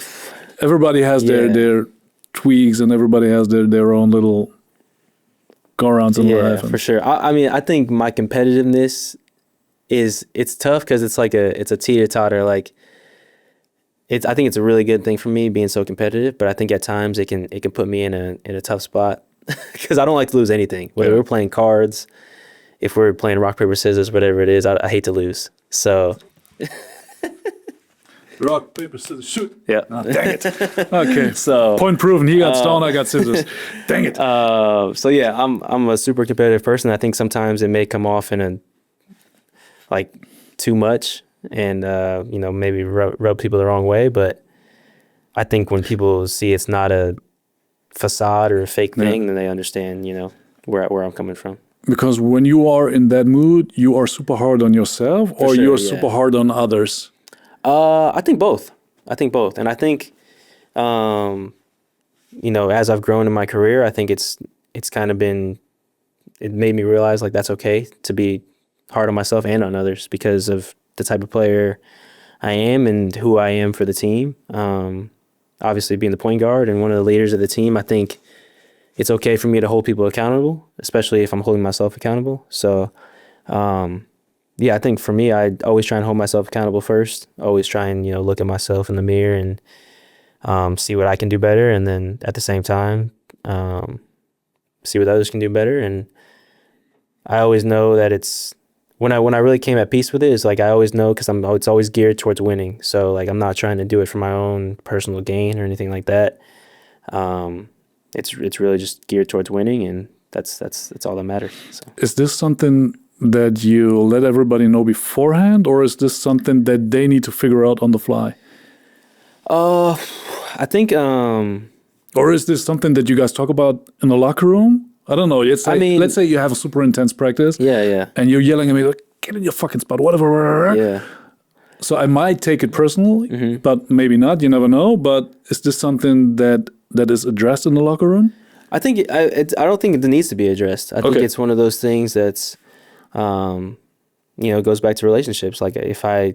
everybody has their tweaks and everybody has their own little go-arounds in life. Yeah, for sure. I think my competitiveness it's tough because it's like it's a teeter-totter. Like I think it's a really good thing for me being so competitive, but I think at times it can put me in a tough spot because I don't like to lose anything. Whether we're playing cards, if we're playing rock, paper, scissors, whatever it is, I hate to lose. So rock, paper, scissors, shoot. Yeah. Oh, dang it. Okay. So point proven. He got stone, I got scissors. Dang it. So yeah, I'm a super competitive person. I think sometimes it may come off in too much and maybe rub people the wrong way. But I think when people see it's not a facade or a fake thing, then they understand, where I'm coming from. Because when you are in that mood, you are super hard on yourself, or you're super hard on others. I think both. And I think, as I've grown in my career, I think it's kind of it made me realize like that's okay to be hard on myself and on others because of the type of player I am and who I am for the team. Obviously being the point guard and one of the leaders of the team, I think it's okay for me to hold people accountable, especially if I'm holding myself accountable. So, I think for me, I always try and hold myself accountable first. Always try and look at myself in the mirror and see what I can do better, and then at the same time, see what others can do better. And I always know that it's when I really came at peace with it is like I always know because it's always geared towards winning. So like I'm not trying to do it for my own personal gain or anything like that. It's really just geared towards winning, and that's all that matters. So. Is this something that you let everybody know beforehand, or is this something that they need to figure out on the fly? I think. Or is this something that you guys talk about in the locker room? I don't know. Let's say you have a super intense practice. Yeah. And you're yelling at me like, "Get in your fucking spot," whatever. Yeah. So I might take it personally, but maybe not. You never know. But is this something that is addressed in the locker room? I think I don't think it needs to be addressed. I think it's one of those things that's, goes back to relationships. Like if I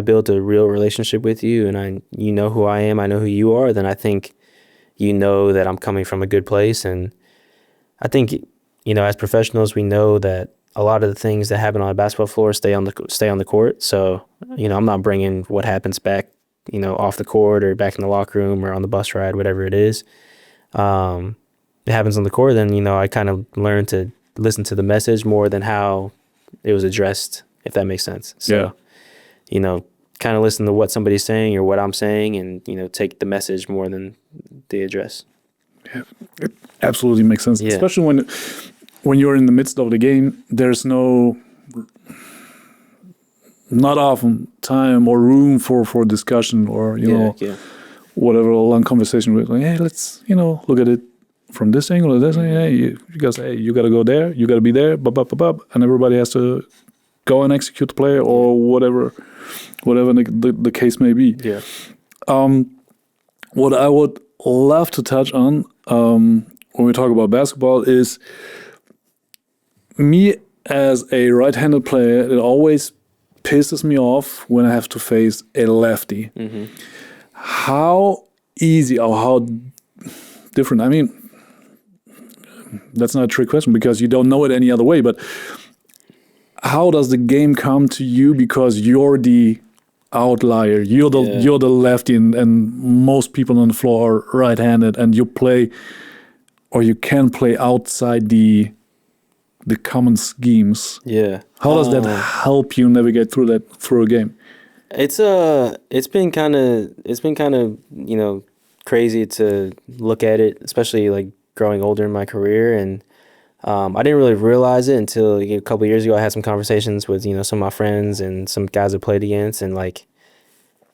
build a real relationship with you and you know who I am, I know who you are, then I think you know that I'm coming from a good place. And I think, as professionals, we know that a lot of the things that happen on a basketball floor stay on the court. So, I'm not bringing what happens back, off the court or back in the locker room or on the bus ride, whatever it is. It happens on the court, then, I kind of learn to listen to the message more than how it was addressed, if that makes sense. So, kind of listen to what somebody's saying or what I'm saying and, take the message more than the address. Yeah, it absolutely makes sense. Yeah. Especially when you're in the midst of the game, there's not often time or room for discussion or, whatever, a long conversation with, like, hey, let's, look at it from this angle or this angle. Hey, you guys, you got to go there, you got to be there, and everybody has to go and execute the play or whatever the case may be. Yeah. What I would love to touch on when we talk about basketball is me as a right-handed player. It always pisses me off when I have to face a lefty. Mm-hmm. How easy or how different? I mean, that's not a trick question because you don't know it any other way. But how does the game come to you because you're the outlier? You're the lefty, and most people on the floor are right-handed, and you play, or you can play outside the common schemes. Yeah. How does that help you navigate through a game? It's been kind of crazy to look at it, especially like growing older in my career, and I didn't really realize it until a couple of years ago. I had some conversations with some of my friends and some guys I played against, and like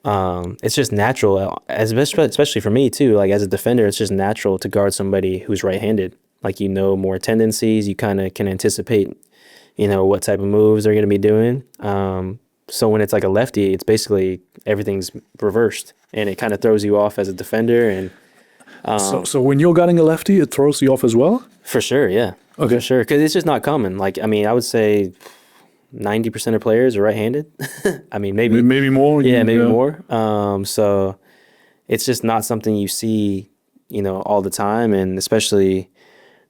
it's just natural, especially for me too. Like as a defender, it's just natural to guard somebody who's right-handed. Like more tendencies, you kind of can anticipate, what type of moves they're going to be doing. So when it's like a lefty, it's basically everything's reversed, and it kind of throws you off as a defender. And so when you're guarding a lefty, it throws you off as well? For sure, yeah. Okay. For sure, because it's just not common. Like, I would say 90% of players are right-handed. maybe more. Yeah, maybe more. So it's just not something you see, all the time, and especially,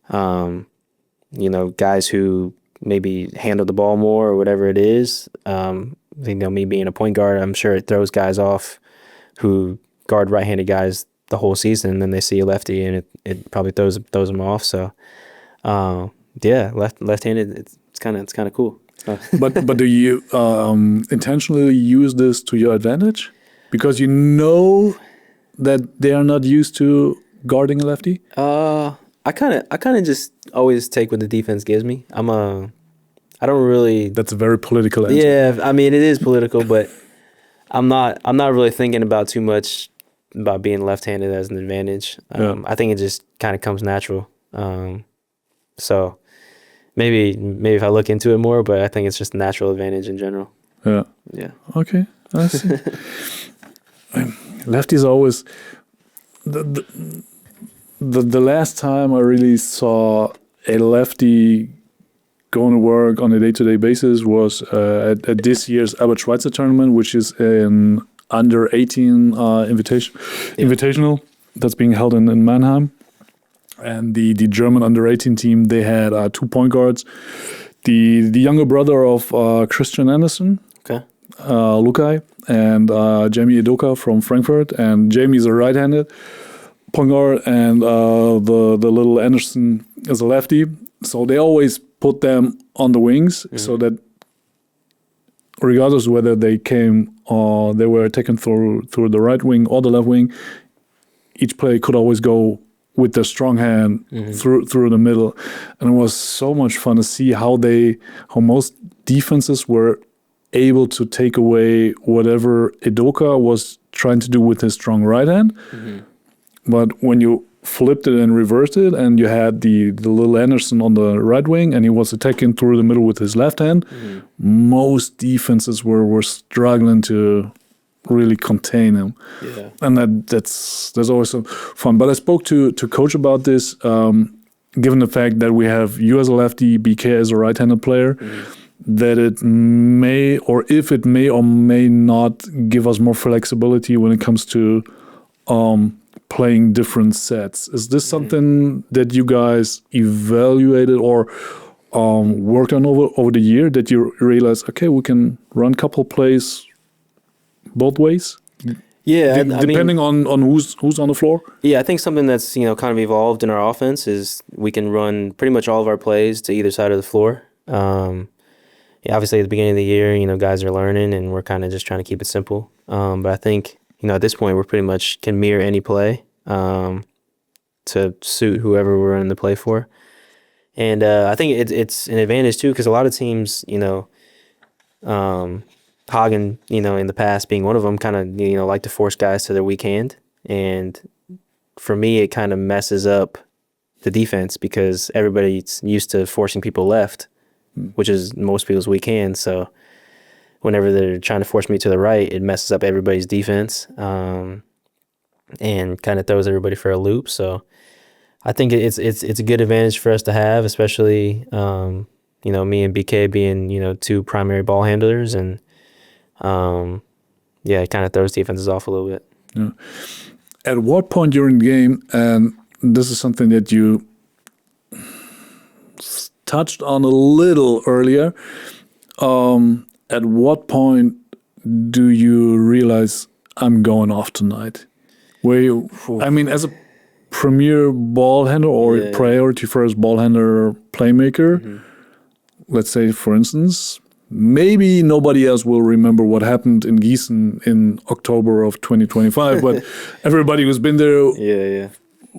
guys who maybe handle the ball more or whatever it is. Me being a point guard, I'm sure it throws guys off who guard right-handed guys the whole season, and then they see a lefty, and it probably throws them off. So, left-handed, it's kind of cool. But do you intentionally use this to your advantage because you know that they are not used to guarding a lefty? I kind of just always take what the defense gives me. I don't really. That's a very political answer. Yeah, it is political, but I'm not really thinking about too much about being left-handed as an advantage. I think it just kind of comes natural. So maybe if I look into it more, but I think it's just a natural advantage in general. Yeah. Yeah. Okay, I see. Lefties always the last time I really saw a lefty going to work on a day-to-day basis was at this year's Albert Schweitzer tournament, which is an under 18 invitational that's being held in Mannheim. And the German under 18 team, they had 2 point guards. The younger brother of Christian Andersen, okay, Lukai, and Jamie Edoka from Frankfurt. And Jamie's a right-handed point guard, and the little Anderson is a lefty. So they always put them on the wings, so that regardless of whether they came or they were taken through the right wing or the left wing, each player could always go with their strong hand through the middle. And it was so much fun to see how most defenses were able to take away whatever Edoka was trying to do with his strong right hand. But when you flipped it and reversed it, and you had the little Anderson on the right wing, and he was attacking through the middle with his left hand, most defenses were struggling to really contain him. Yeah. And that's always so fun. But I spoke to coach about this, given the fact that we have you as a lefty, BK as a right-handed player, that it may, or if it may or may not give us more flexibility when it comes to playing different sets. Is this something that you guys evaluated or worked on over the year, that you realize, okay, we can run a couple plays both ways? Yeah, depending on who's on the floor? Yeah, I think something that's kind of evolved in our offense is we can run pretty much all of our plays to either side of the floor. Obviously at the beginning of the year, guys are learning, and we're kind of just trying to keep it simple. But I think at this point, we're pretty much can mirror any play to suit whoever we're running the play for. And I think it's an advantage, too, because a lot of teams, Hagen, in the past being one of them, kind of, like to force guys to their weak hand. And for me, it kind of messes up the defense because everybody's used to forcing people left, which is most people's weak hand. So whenever they're trying to force me to the right, it messes up everybody's defense and kind of throws everybody for a loop. So I think it's a good advantage for us to have, especially me and BK being 2 primary ball handlers, and it kind of throws defenses off a little bit. Yeah. At what point during the game, and this is something that you touched on a little earlier, At what point do you realize I'm going off tonight? Where you, I mean, as a premier ball handler or priority first ball handler playmaker, let's say, for instance, maybe nobody else will remember what happened in Gießen in October of 2025, but everybody who's been there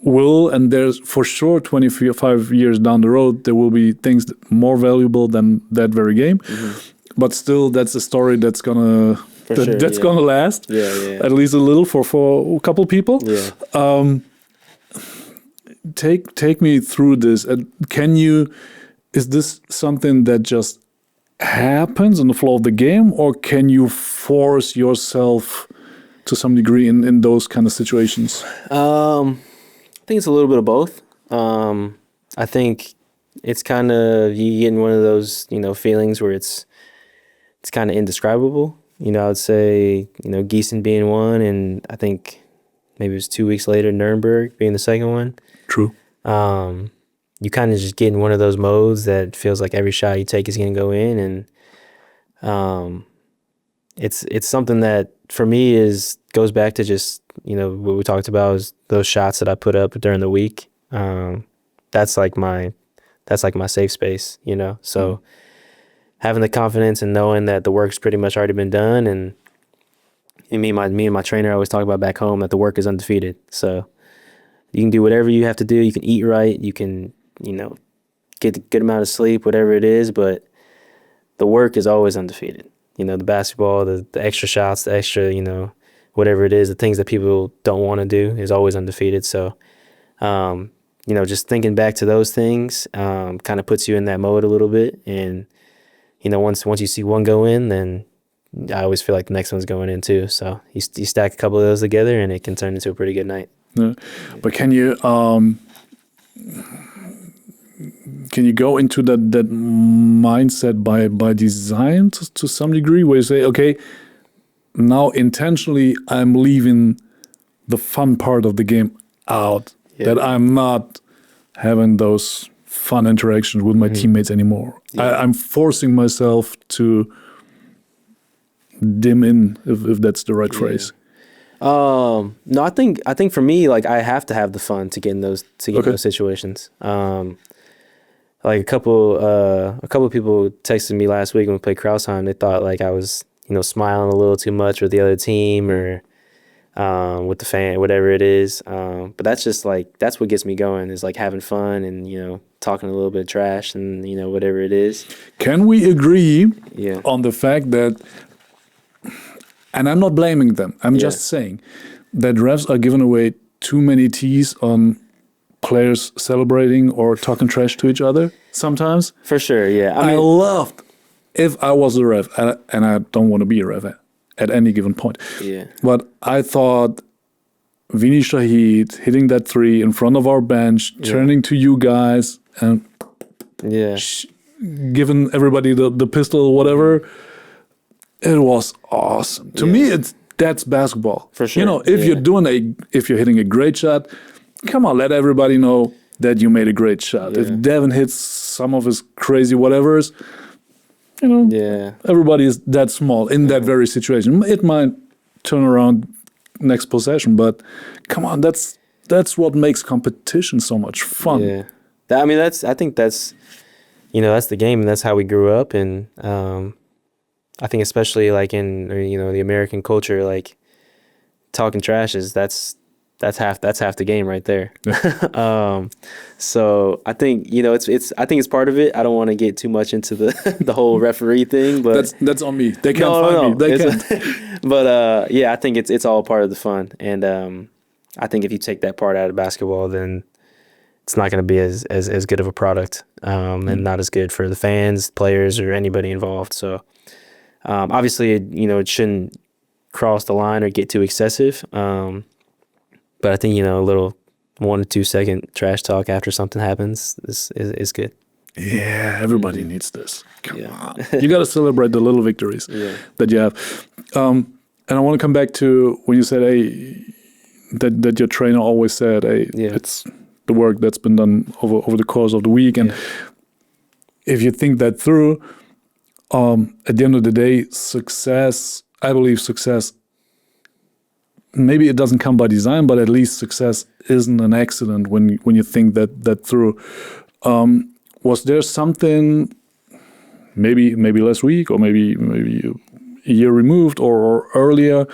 will, and there's for sure 25 years down the road, there will be things that more valuable than that very game. But still, that's a story that's gonna gonna last at least a little for a couple people. Take me through this. Is this something that just happens in the flow of the game, or can you force yourself to some degree in those kind of situations? I think it's a little bit of both. I think it's kind of, you get in one of those, feelings where it's kind of indescribable. I would say, Gießen being one, and I think maybe it was 2 weeks later, Nuremberg being the second one. True. You kind of just get in one of those modes that feels like every shot you take is going to go in, and it's something that for me goes back to just what we talked about is those shots that I put up during the week. That's like my safe space, So having the confidence and knowing that the work's pretty much already been done, and me and my trainer always talk about back home that the work is undefeated. So you can do whatever you have to do. You can eat right. You can get a good amount of sleep, whatever it is, but the work is always undefeated. The basketball, the extra shots, the extra, whatever it is, the things that people don't want to do is always undefeated. So, just thinking back to those things kind of puts you in that mode a little bit. And, once you see one go in, then I always feel like the next one's going in too. So you stack a couple of those together and it can turn into a pretty good night. Yeah. But can you go into that mindset by design to some degree, where you say, okay, now intentionally I'm leaving the fun part of the game out, that I'm not having those fun interactions with my teammates anymore. I'm forcing myself to dim in, if that's the right phrase. No, I think for me, like, I have to have the fun to get in those situations. Like a couple of people texted me last week when we played Krausheim. They thought like I was, smiling a little too much with the other team or with the fan, whatever it is. But that's just like, that's what gets me going, is like having fun and, talking a little bit of trash and, whatever it is. Can we agree on the fact that, and I'm not blaming them, I'm just saying that refs are giving away too many tees on players celebrating or talking trash to each other sometimes? For sure, yeah. I loved, if I was a ref, and I don't want to be a ref at any given point, but I thought Vini Shahid hitting that three in front of our bench, turning to you guys and giving everybody the pistol or whatever, it was awesome. To me, that's basketball. For sure. If you're hitting a great shot, come on, let everybody know that you made a great shot. If Devin hits some of his crazy whatevers, everybody is that small in that very situation. It might turn around next possession, but come on, that's what makes competition so much fun. Yeah, I think that's the game, and that's how we grew up. And I think especially like in the American culture, like talking trash is that's half the game right there. So I think I think it's part of it. I don't want to get too much into the whole referee thing, but that's on me. They can't find me. They can't. But I think it's all part of the fun. And I think if you take that part out of basketball, then it's not going to be as good of a product, and not as good for the fans, players, or anybody involved. So obviously, it shouldn't cross the line or get too excessive. But I think, a little 1 to 2 second trash talk after something happens is good. Yeah, everybody needs this. Come on. You got to celebrate the little victories that you have. And I want to come back to when you said, that your trainer always said, it's the work that's been done over the course of the week. And if you think that through, at the end of the day, success, I believe success, maybe it doesn't come by design, but at least success isn't an accident when you think that through. Was there something, maybe last week or maybe a year removed or earlier,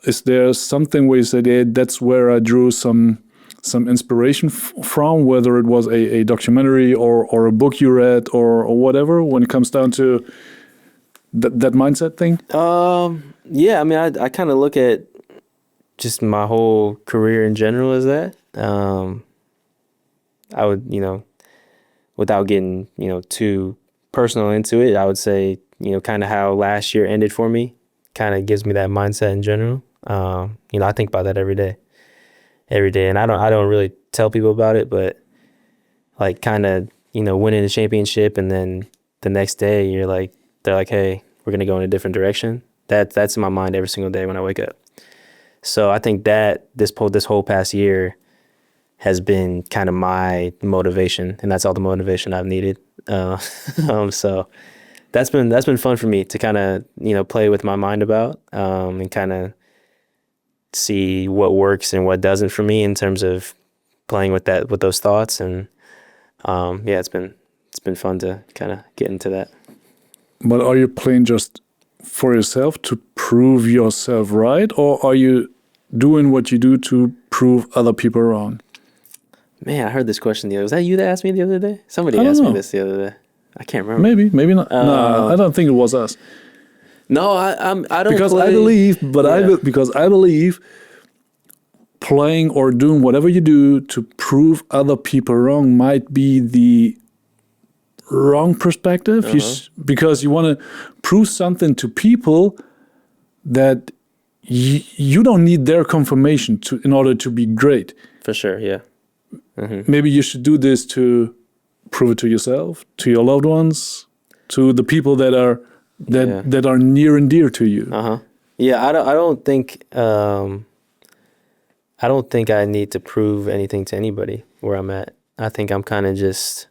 is there something where you said, yeah, that's where I drew some inspiration from, whether it was a documentary or a book you read or whatever, when it comes down to that mindset thing? Yeah, I mean, I kind of look at just my whole career in general as that. I would, without getting, too personal into it, I would say, kind of how last year ended for me kind of gives me that mindset in general. I think about that every day. And I don't really tell people about it, but like kind of, winning a championship and then the next day they're like, hey, we're going to go in a different direction. That's in my mind every single day when I wake up. So I think that this whole past year has been kind of my motivation, and that's all the motivation I've needed. So that's been fun for me to kind of, play with my mind about, and kind of see what works and what doesn't for me in terms of playing with those thoughts. And it's been fun to kind of get into that. But are you playing just for yourself to prove yourself right, or are you doing what you do to prove other people wrong? Man, I heard this question the other day. Was that you that asked me the other day? Somebody asked me this the other day. I can't remember. Maybe not. No, I don't think it was us. No, I don't. Because play. I believe, because I believe playing or doing whatever you do to prove other people wrong might be the wrong perspective. Because you want to prove something to people that you don't need their confirmation in order to be great. For sure, yeah. Mm-hmm. Maybe you should do this to prove it to yourself, to your loved ones, to the people that are near and dear to you. Yeah, I don't think I need to prove anything to anybody where I'm at. I think I'm kind of just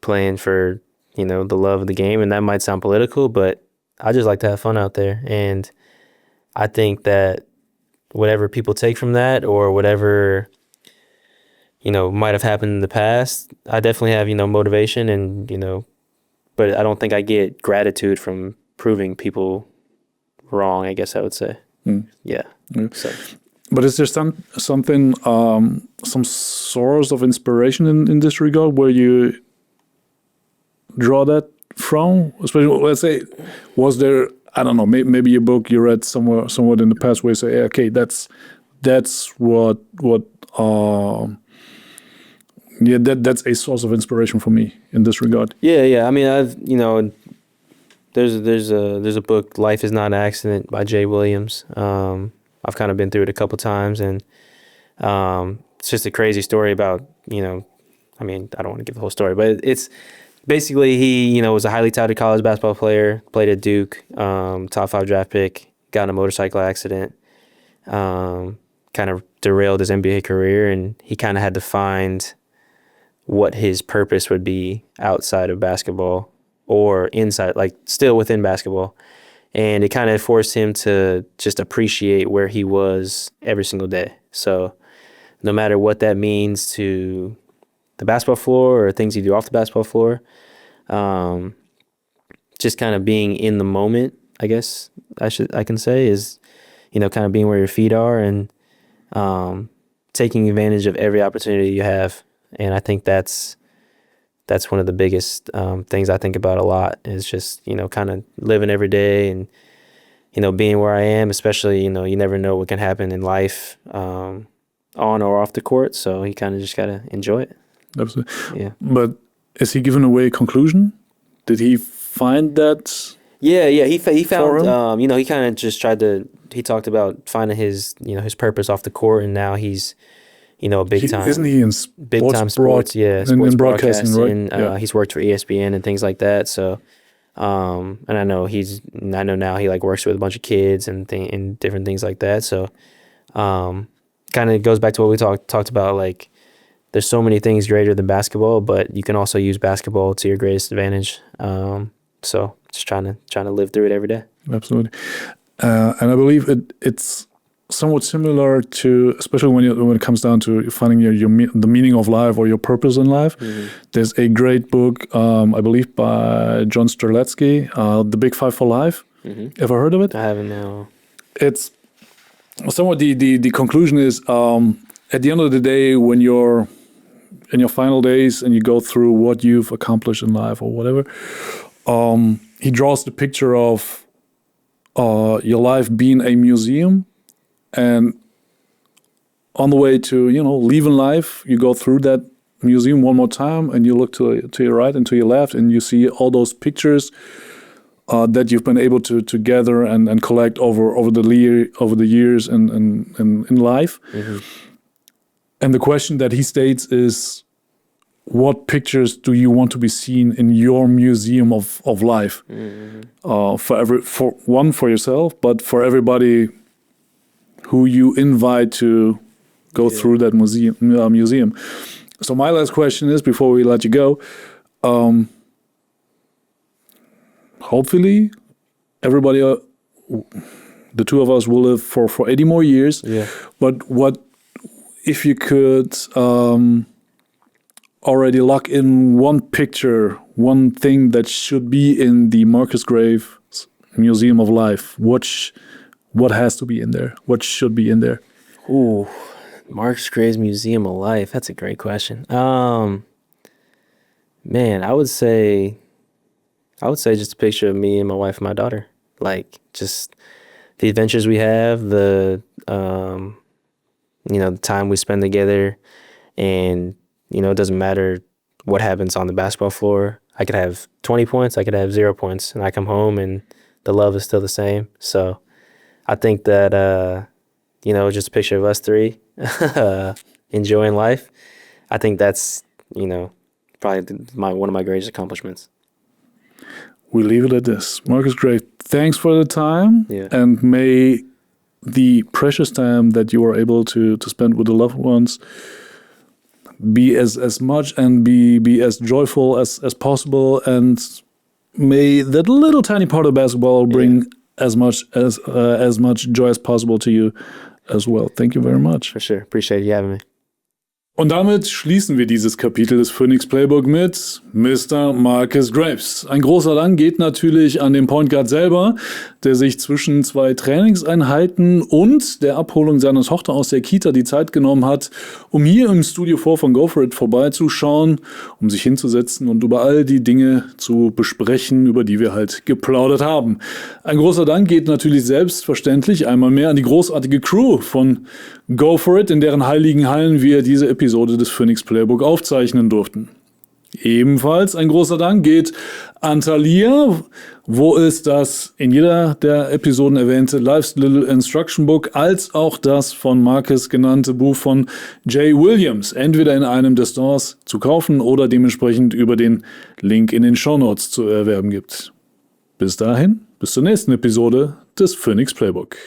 playing for, the love of the game, and that might sound political, but I just like to have fun out there. And I think that whatever people take from that, or whatever, might have happened in the past, I definitely have, motivation and, but I don't think I get gratitude from proving people wrong, I guess I would say. Yeah. So. But is there something, some source of inspiration in this regard where you draw that from? Especially, let's say, was there, I don't know, maybe a book you read somewhat in the past where you say, okay, that's what that's a source of inspiration for me in this regard. Yeah. I mean, I've, there's a book, Life is Not an Accident by Jay Williams. I've kind of been through it a couple times, and it's just a crazy story about, I mean, I don't want to give the whole story, but it's basically he, was a highly touted college basketball player, played at Duke, top 5 draft pick, got in a motorcycle accident, kind of derailed his NBA career, and he kind of had to find what his purpose would be outside of basketball or inside, like still within basketball. And it kind of forced him to just appreciate where he was every single day. So no matter what that means to the basketball floor or things you do off the basketball floor, just kind of being in the moment, I guess I can say, is, kind of being where your feet are and taking advantage of every opportunity you have. And I think that's one of the biggest things I think about a lot, is just, kind of living every day and, being where I am, especially, you never know what can happen in life on or off the court. So you kind of just got to enjoy it. Absolutely. Yeah. But is he giving away a conclusion? Did he find that? Yeah. He found, he kind of just he talked about finding his, his purpose off the court, and now he's, big time. Isn't he in big time sports? Yeah, sports in broadcasting, right? And he's worked for ESPN and things like that. So, and I know now he works with a bunch of kids and different things like that. So, kind of goes back to what we talked about, there's so many things greater than basketball, but you can also use basketball to your greatest advantage. So just trying to live through it every day. Absolutely. And I believe it's somewhat similar to, especially when it comes down to finding the meaning of life or your purpose in life. Mm-hmm. There's a great book, I believe, by John Streletsky, The Big Five for Life. Mm-hmm. Ever heard of it? I haven't, no. It's somewhat the conclusion is, at the end of the day, when you're in your final days and you go through what you've accomplished in life or whatever, he draws the picture of your life being a museum. And on the way to, leaving life, you go through that museum one more time and you look to your right and to your left and you see all those pictures that you've been able to gather and collect over the years and in life. Mm-hmm. And the question that he states is, what pictures do you want to be seen in your museum of life? Mm-hmm. For yourself, but for everybody who you invite to go through that museum. So my last question is, before we let you go, hopefully everybody, the two of us will live for 80 more years. Yeah. But what if you could already lock in one picture, one thing that should be in the Marcus Graves Museum of Life? What has to be in there? What should be in there? Ooh, Marcus Graves Museum of Life. That's a great question. Man, I would say just a picture of me and my wife and my daughter. Like, just the adventures we have, the time we spend together, and it doesn't matter what happens on the basketball floor. I could have 20 points, I could have 0 points, and I come home and the love is still the same. So I think that, just a picture of us three enjoying life. I think that's, probably one of my greatest accomplishments. We leave it at this. Marcus Graves, thanks for the time. Yeah. And may the precious time that you are able to spend with the loved ones be as much and be as joyful as possible. And may that little tiny part of basketball bring as much joy as possible to you as well. Thank you very much. For sure. Appreciate you having me. Und damit schließen wir dieses Kapitel des PHOENIX Playbook mit Mr. Marcus Graves. Ein großer Dank geht natürlich an den Point Guard selber, der sich zwischen 2 Trainingseinheiten und der Abholung seiner Tochter aus der Kita die Zeit genommen hat, um hier im Studio 4 von Go For It vorbeizuschauen, um sich hinzusetzen und über all die Dinge zu besprechen, über die wir halt geplaudert haben. Ein großer Dank geht natürlich selbstverständlich einmal mehr an die großartige Crew von Go For It, in deren heiligen Hallen wir diese Episode des PHOENIX Playbook aufzeichnen durften. Ebenfalls ein großer Dank geht an Thalia, wo es das in jeder der Episoden erwähnte Life's Little Instruction Book als auch das von Marcus genannte Buch von Jay Williams entweder in einem der Stores zu kaufen oder dementsprechend über den Link in den Shownotes zu erwerben gibt. Bis dahin, bis zur nächsten Episode des PHOENIX Playbook.